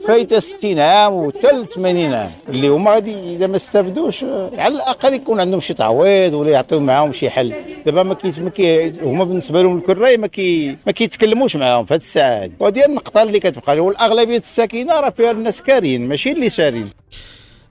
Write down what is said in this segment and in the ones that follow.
فايته 60 عام وحتى 80 عام اللي هما غادي اذا ما استافدوش على الاقل يكون عندهم شي تعويض ولا يعطيو معاهم شي حل. دابا هما بالنسبه لهم الكراي ما كيتكلموش معاهم في هذه الساعه هذه، وهذه النقطه اللي كتبقى، والاغلبيه الساكنه راه فيها الناس كارين ماشي اللي شارين.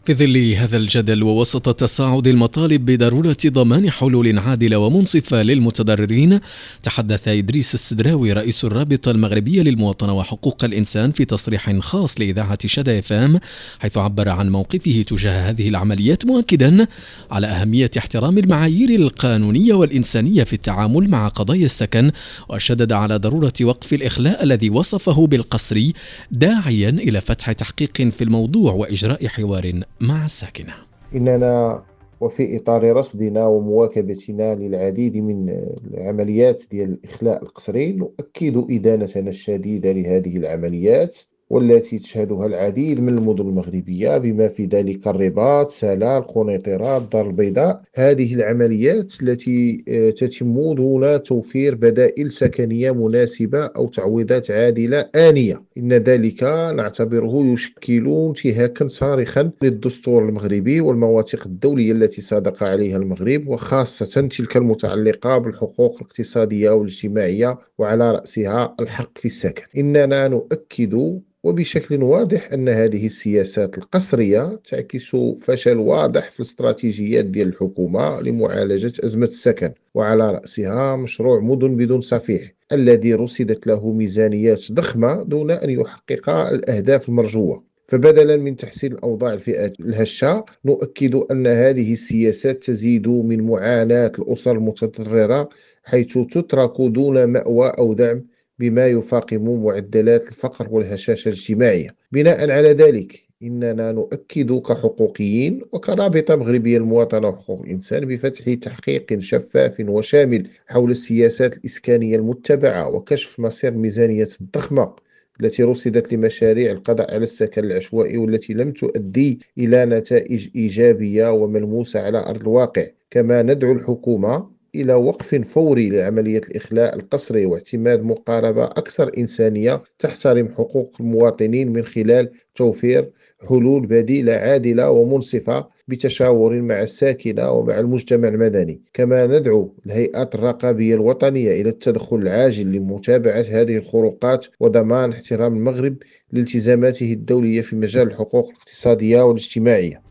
في ظل هذا الجدل ووسط تصاعد المطالب بضرورة ضمان حلول عادلة ومنصفة للمتضررين، تحدث إدريس السدراوي رئيس الرابطة المغربية للمواطنة وحقوق الإنسان في تصريح خاص لإذاعة شدا FM، حيث عبر عن موقفه تجاه هذه العمليات، مؤكدا على أهمية احترام المعايير القانونية والإنسانية في التعامل مع قضايا السكن، وشدد على ضرورة وقف الإخلاء الذي وصفه بالقسري، داعيا إلى فتح تحقيق في الموضوع وإجراء حوار مع الساكنة. إننا وفي إطار رصدنا ومواكبتنا للعديد من العمليات ديال الإخلاء القسري نؤكد إدانتنا الشديدة لهذه العمليات، والتي تشهدها العديد من المدن المغربية بما في ذلك الرباط، سالال، قنيطرة، الدار البيضاء. هذه العمليات التي تتم دون توفير بدائل سكنية مناسبة أو تعويضات عادلة آنية، إن ذلك نعتبره يشكل انتهاكا صارخا للدستور المغربي والمواثيق الدولية التي صادق عليها المغرب، وخاصة تلك المتعلقة بالحقوق الاقتصادية والاجتماعية وعلى رأسها الحق في السكن. إننا نؤكد وبشكل واضح أن هذه السياسات القسرية تعكس فشل واضح في الاستراتيجيات ديال الحكومة لمعالجة أزمة السكن، وعلى رأسها مشروع مدن بدون صفيح الذي رصدت له ميزانيات ضخمة دون أن يحقق الأهداف المرجوة. فبدلا من تحسين الأوضاع الفئات الهشة، نؤكد أن هذه السياسات تزيد من معاناة الأسر المتضررة، حيث تترك دون مأوى أو دعم بما يفاقم معدلات الفقر والهشاشة الاجتماعية. بناء على ذلك، إننا نؤكد كحقوقيين وكرابطة مغربية للمواطنة وحقوق الإنسان بفتح تحقيق شفاف وشامل حول السياسات الإسكانية المتبعة، وكشف مصير الميزانيات الضخمة التي رصدت لمشاريع القضاء على السكن العشوائي والتي لم تؤدي إلى نتائج إيجابية وملموسة على أرض الواقع. كما ندعو الحكومة إلى وقف فوري لعملية الإخلاء القسري واعتماد مقاربة أكثر إنسانية تحترم حقوق المواطنين من خلال توفير حلول بديلة عادلة ومنصفة بتشاور مع الساكنة ومع المجتمع المدني. كما ندعو الهيئات الرقابية الوطنية إلى التدخل العاجل لمتابعة هذه الخروقات وضمان احترام المغرب لالتزاماته الدولية في مجال الحقوق الاقتصادية والاجتماعية.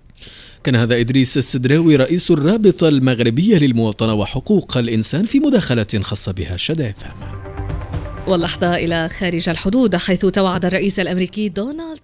كان هذا إدريس السدراوي رئيس الرابطة المغربية للمواطنة وحقوق الإنسان في مداخلة خاصة بها شدا FM. واللحظة إلى خارج الحدود، حيث توعد الرئيس الأمريكي دونالد